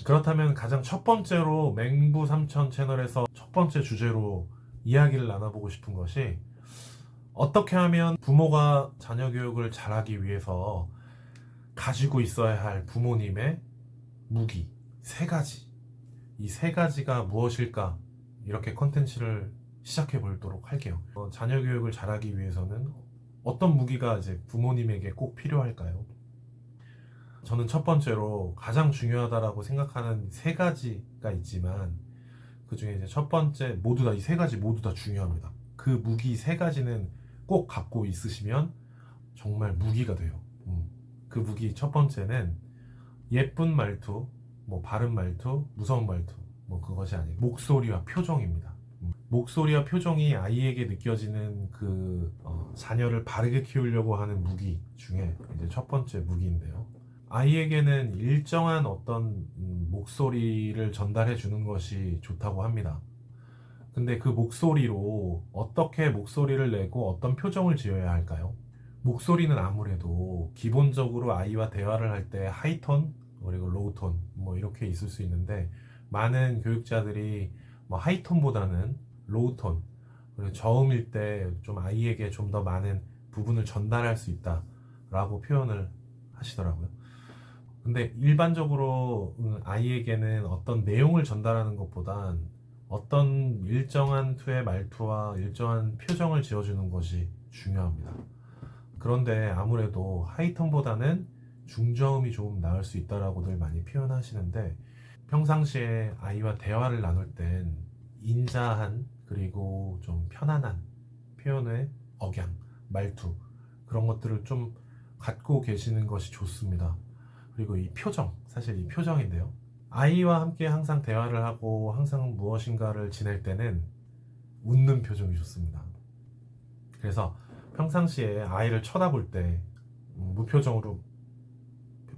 그렇다면 가장 첫 번째로 맹부 삼천 채널에서 첫 번째 주제로 이야기를 나눠보고 싶은 것이 어떻게 하면 부모가 자녀 교육을 잘하기 위해서 가지고 있어야 할 부모님의 무기 세 가지, 이 세 가지가 무엇일까, 이렇게 컨텐츠를 시작해 보도록 할게요. 자녀 교육을 잘하기 위해서는 어떤 무기가 이제 부모님에게 꼭 필요할까요? 저는 첫 번째로 가장 중요하다라고 생각하는 세 가지가 있지만, 그 중에 이제 첫 번째, 모두 다 이 세 가지 모두 다 중요합니다. 그 무기 세 가지는 꼭 갖고 있으시면 정말 무기가 돼요. 그 무기 첫 번째는 예쁜 말투, 뭐 바른 말투, 무서운 말투, 뭐 그것이 아니고 목소리와 표정입니다. 목소리와 표정이 아이에게 느껴지는 자녀를 바르게 키우려고 하는 무기 중에 이제 첫 번째 무기인데요. 아이에게는 일정한 어떤 목소리를 전달해 주는 것이 좋다고 합니다. 근데 그 목소리로 어떻게 목소리를 내고 어떤 표정을 지어야 할까요? 목소리는 아무래도 기본적으로 아이와 대화를 할 때 하이톤 그리고 로우톤 뭐 이렇게 있을 수 있는데, 많은 교육자들이 뭐 하이톤보다는 로우톤, 그리고 저음일 때 좀 아이에게 좀 더 많은 부분을 전달할 수 있다라고 표현을 하시더라고요. 근데 일반적으로 아이에게는 어떤 내용을 전달하는 것보단 어떤 일정한 투의 말투와 일정한 표정을 지어주는 것이 중요합니다. 그런데 아무래도 하이톤보다는 중저음이 조금 나을 수 있다라고들 많이 표현하시는데, 평상시에 아이와 대화를 나눌 땐 인자한 그리고 좀 편안한 표현의 억양, 말투, 그런 것들을 좀 갖고 계시는 것이 좋습니다. 그리고 이 표정, 사실 이 표정인데요. 아이와 함께 항상 대화를 하고 항상 무엇인가를 지낼 때는 웃는 표정이 좋습니다. 그래서 평상시에 아이를 쳐다볼 때 무표정으로,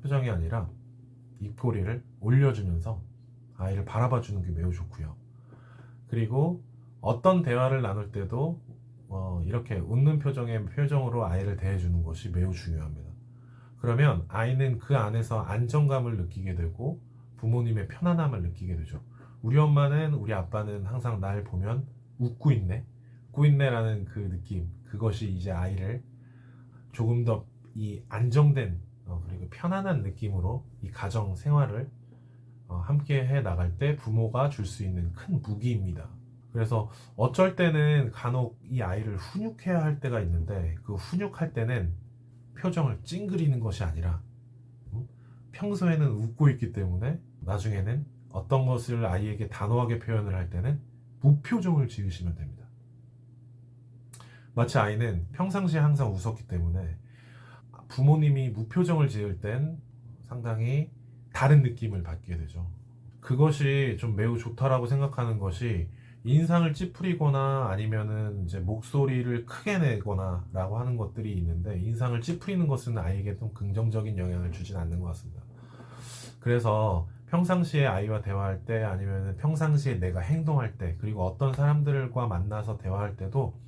표정이 아니라 입꼬리를 올려주면서 아이를 바라봐 주는 게 매우 좋고요. 그리고 어떤 대화를 나눌 때도 이렇게 웃는 표정의 표정으로 아이를 대해주는 것이 매우 중요합니다. 그러면 아이는 그 안에서 안정감을 느끼게 되고 부모님의 편안함을 느끼게 되죠. 우리 엄마는, 우리 아빠는 항상 날 보면 웃고 있네, 웃고 있네라는 그 느낌, 그것이 이제 아이를 조금 더 이 안정된 그리고 편안한 느낌으로 이 가정 생활을 함께 해 나갈 때 부모가 줄 수 있는 큰 무기입니다. 그래서 어쩔 때는 간혹 이 아이를 훈육해야 할 때가 있는데, 그 훈육할 때는 표정을 찡그리는 것이 아니라 평소에는 웃고 있기 때문에 나중에는 어떤 것을 아이에게 단호하게 표현을 할 때는 무표정을 지으시면 됩니다. 마치 아이는 평상시에 항상 웃었기 때문에 부모님이 무표정을 지을 땐 상당히 다른 느낌을 받게 되죠. 그것이 좀 매우 좋다라고 생각하는 것이, 인상을 찌푸리거나 아니면은 이제 목소리를 크게 내거나 라고 하는 것들이 있는데, 인상을 찌푸리는 것은 아이에게 좀 긍정적인 영향을 주진 않는 것 같습니다. 그래서 평상시에 아이와 대화할 때, 아니면 평상시에 내가 행동할 때, 그리고 어떤 사람들과 만나서 대화할 때도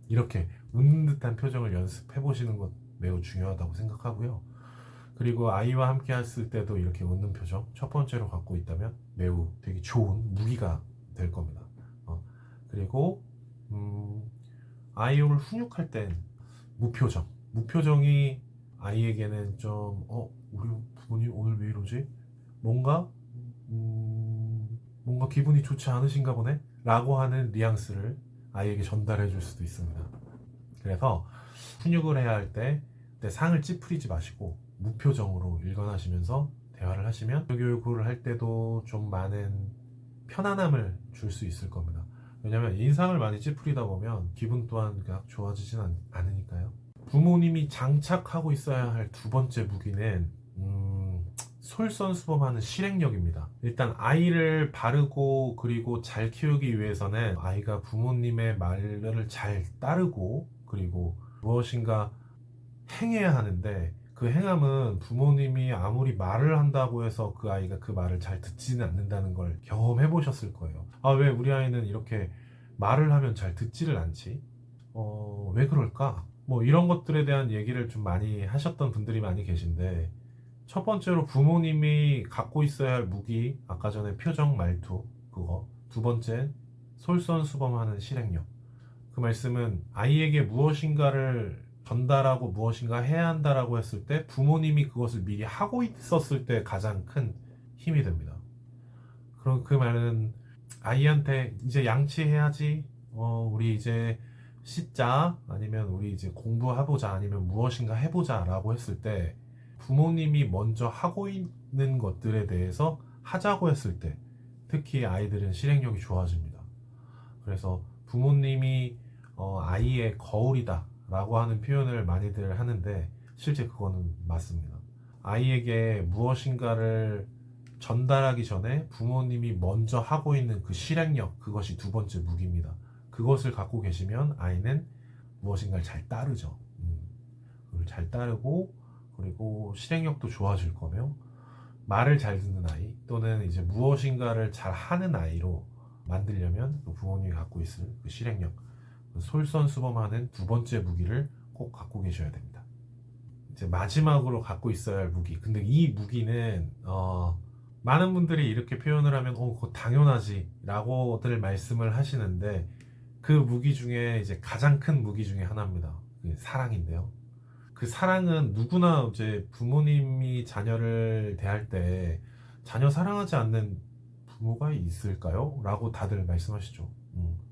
이렇게 웃는 듯한 표정을 연습해 보시는 것 매우 중요하다고 생각하고요. 그리고 아이와 함께 했을 때도 이렇게 웃는 표정 첫 번째로 갖고 있다면 매우 되게 좋은 무기가 될 겁니다. 그리고 아이를 훈육할 땐 무표정이 아이에게는 좀 우리 부모님 오늘 왜 이러지? 뭔가 뭔가 기분이 좋지 않으신가 보네? 라고 하는 뉘앙스를 아이에게 전달해 줄 수도 있습니다. 그래서 훈육을 해야 할 때 상을 찌푸리지 마시고 무표정으로 일관하시면서 대화를 하시면 교육을 할 때도 좀 많은 편안함을 줄 수 있을 겁니다. 왜냐하면 인상을 많이 찌푸리다 보면 기분 또한 그냥 좋아지진 않으니까요. 부모님이 장착하고 있어야 할 두 번째 무기는 솔선수범하는 실행력입니다. 일단 아이를 바르고 그리고 잘 키우기 위해서는 아이가 부모님의 말을 잘 따르고 그리고 무엇인가 행해야 하는데, 그 행함은 부모님이 아무리 말을 한다고 해서 그 아이가 그 말을 잘 듣지는 않는다는 걸 경험해 보셨을 거예요. 왜 우리 아이는 이렇게 말을 하면 잘 듣지를 않지? 왜 그럴까? 뭐 이런 것들에 대한 얘기를 좀 많이 하셨던 분들이 많이 계신데, 첫 번째로 부모님이 갖고 있어야 할 무기, 아까 전에 표정, 말투, 그거. 두 번째, 솔선수범하는 실행력. 그 말씀은 아이에게 무엇인가를 전달하고 무엇인가 해야 한다라고 했을 때 부모님이 그것을 미리 하고 있었을 때 가장 큰 힘이 됩니다. 그럼 그 말은 아이한테 이제 양치해야지, 우리 이제 씻자, 아니면 우리 이제 공부해보자, 아니면 무엇인가 해보자 라고 했을 때 부모님이 먼저 하고 있는 것들에 대해서 하자고 했을 때 특히 아이들은 실행력이 좋아집니다. 그래서 부모님이 아이의 거울이다 라고 하는 표현을 많이들 하는데 실제 그거는 맞습니다. 아이에게 무엇인가를 전달하기 전에 부모님이 먼저 하고 있는 그 실행력, 그것이 두 번째 무기입니다. 그것을 갖고 계시면 아이는 무엇인가를 잘 따르죠. 그걸 잘 따르고, 그리고 실행력도 좋아질 거며, 말을 잘 듣는 아이 또는 이제 무엇인가를 잘 하는 아이로 만들려면 그 부모님이 갖고 있을 그 실행력, 그 솔선수범하는 두 번째 무기를 꼭 갖고 계셔야 됩니다. 이제 마지막으로 갖고 있어야 할 무기. 근데 이 무기는 많은 분들이 이렇게 표현을 하면 그거 당연하지 라고들 말씀을 하시는데, 그 무기 중에 이제 가장 큰 무기 중에 하나입니다. 그게 사랑인데요. 그 사랑은 누구나 이제 부모님이 자녀를 대할 때 자녀 사랑하지 않는 부모가 있을까요? 라고 다들 말씀하시죠.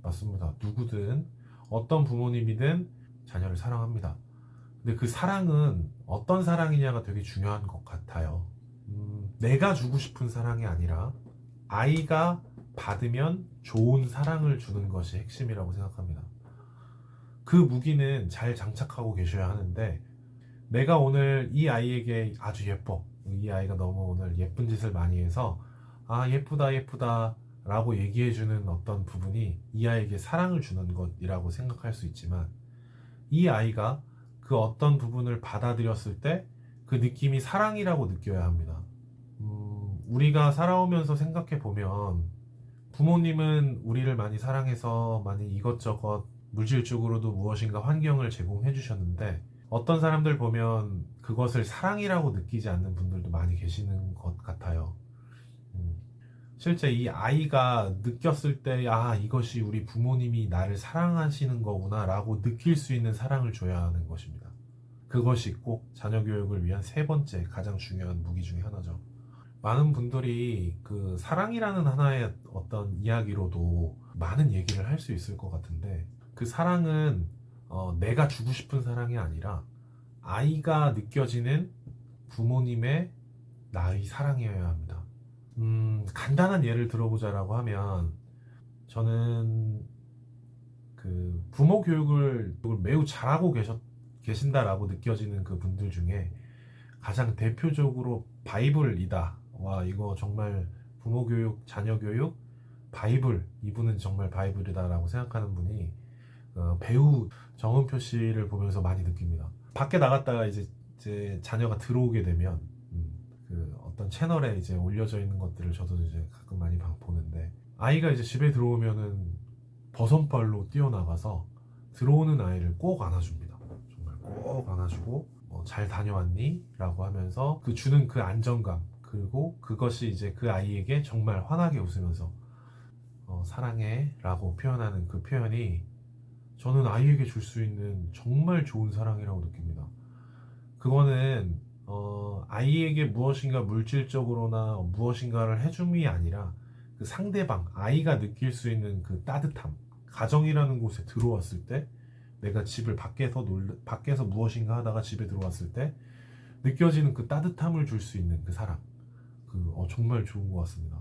맞습니다. 누구든 어떤 부모님이든 자녀를 사랑합니다. 근데 그 사랑은 어떤 사랑이냐가 되게 중요한 것 같아요. 내가 주고 싶은 사랑이 아니라 아이가 받으면 좋은 사랑을 주는 것이 핵심이라고 생각합니다. 그 무기는 잘 장착하고 계셔야 하는데, 내가 오늘 이 아이에게 아주 예뻐, 이 아이가 너무 오늘 예쁜 짓을 많이 해서 예쁘다 예쁘다 라고 얘기해주는 어떤 부분이 이 아이에게 사랑을 주는 것이라고 생각할 수 있지만, 이 아이가 그 어떤 부분을 받아들였을 때 그 느낌이 사랑이라고 느껴야 합니다. 우리가 살아오면서 생각해 보면 부모님은 우리를 많이 사랑해서 많이 이것저것 물질적으로도 무엇인가 환경을 제공해 주셨는데, 어떤 사람들 보면 그것을 사랑이라고 느끼지 않는 분들도 많이 계시는 것 같아요. 실제 이 아이가 느꼈을 때 이것이 우리 부모님이 나를 사랑하시는 거구나 라고 느낄 수 있는 사랑을 줘야 하는 것입니다. 그것이 꼭 자녀 교육을 위한 세 번째 가장 중요한 무기 중에 하나죠. 많은 분들이 그 사랑이라는 하나의 어떤 이야기로도 많은 얘기를 할 수 있을 것 같은데, 그 사랑은 내가 주고 싶은 사랑이 아니라 아이가 느껴지는 부모님의 나의 사랑이어야 합니다. 간단한 예를 들어보자라고 하면, 저는 그 부모 교육을 매우 잘하고 계신다라고 느껴지는 그 분들 중에 가장 대표적으로 바이블이다. 와, 이거 정말 부모 교육, 자녀 교육, 바이블, 이분은 정말 바이블이다라고 생각하는 분이 배우 정은표 씨를 보면서 많이 느낍니다. 밖에 나갔다가 이제 자녀가 들어오게 되면 그 어떤 채널에 이제 올려져 있는 것들을 저도 이제 가끔 많이 보는데, 아이가 이제 집에 들어오면은 버선발로 뛰어나가서 들어오는 아이를 꼭 안아줍니다. 정말 꼭 안아주고 잘 다녀왔니? 라고 하면서 그 주는 그 안정감, 그리고 그것이 이제 그 아이에게 정말 환하게 웃으면서 사랑해 라고 표현하는 그 표현이 저는 아이에게 줄 수 있는 정말 좋은 사랑이라고 느낍니다. 그거는 아이에게 무엇인가 물질적으로나 무엇인가를 해줌이 아니라 그 상대방, 아이가 느낄 수 있는 그 따뜻함, 가정이라는 곳에 들어왔을 때, 내가 집을 밖에서 무엇인가 하다가 집에 들어왔을 때 느껴지는 그 따뜻함을 줄 수 있는 그 사람, 정말 좋은 것 같습니다.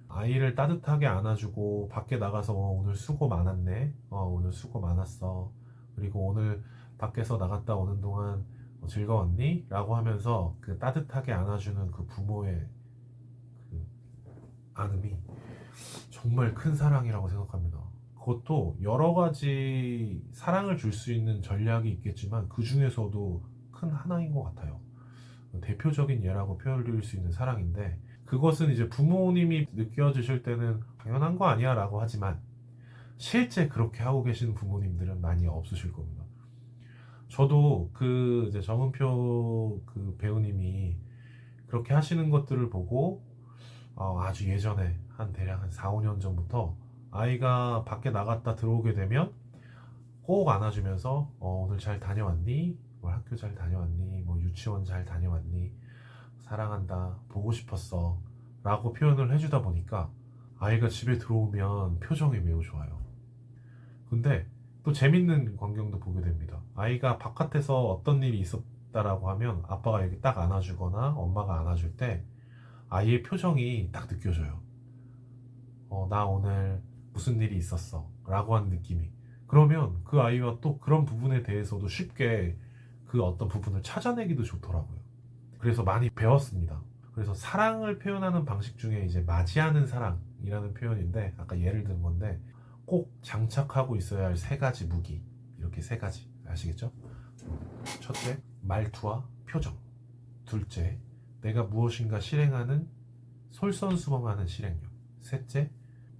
아이를 따뜻하게 안아주고 밖에 나가서 오늘 수고 많았네, 오늘 수고 많았어, 그리고 오늘 밖에서 나갔다 오는 동안 즐거웠니? 라고 하면서 그 따뜻하게 안아주는 그 부모의 그 안음이 정말 큰 사랑이라고 생각합니다. 그것도 여러 가지 사랑을 줄 수 있는 전략이 있겠지만 그 중에서도 큰 하나인 것 같아요. 대표적인 예라고 표현드릴 수 있는 사랑인데, 그것은 이제 부모님이 느껴주실 때는 당연한 거 아니야 라고 하지만 실제 그렇게 하고 계시는 부모님들은 많이 없으실 겁니다. 저도 그 이제 정은표 그 배우님이 그렇게 하시는 것들을 보고 아주 예전에 대략 한 4, 5년 전부터 아이가 밖에 나갔다 들어오게 되면 꼭 안아주면서 오늘 잘 다녀왔니? 뭐 학교 잘 다녀왔니? 뭐 유치원 잘 다녀왔니? 사랑한다. 보고 싶었어. 라고 표현을 해주다 보니까 아이가 집에 들어오면 표정이 매우 좋아요. 근데 또 재밌는 광경도 보게 됩니다. 아이가 바깥에서 어떤 일이 있었다라고 하면 아빠가 여기 딱 안아주거나 엄마가 안아줄 때 아이의 표정이 딱 느껴져요. 나 오늘 무슨 일이 있었어 라고 하는 느낌이. 그러면 그 아이와 또 그런 부분에 대해서도 쉽게 그 어떤 부분을 찾아내기도 좋더라고요. 그래서 많이 배웠습니다. 그래서 사랑을 표현하는 방식 중에 이제 맞이하는 사랑이라는 표현인데 아까 예를 든 건데 꼭 장착하고 있어야 할 세 가지 무기, 이렇게 세 가지 아시겠죠? 첫째, 말투와 표정. 둘째, 내가 무엇인가 실행하는 솔선수범하는 실행력. 셋째,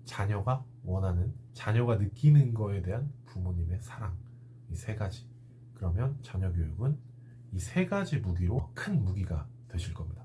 자녀가 원하는, 자녀가 느끼는 거에 대한 부모님의 사랑. 이 세 가지. 그러면 자녀 교육은 이 세 가지 무기로 큰 무기가 되실 겁니다.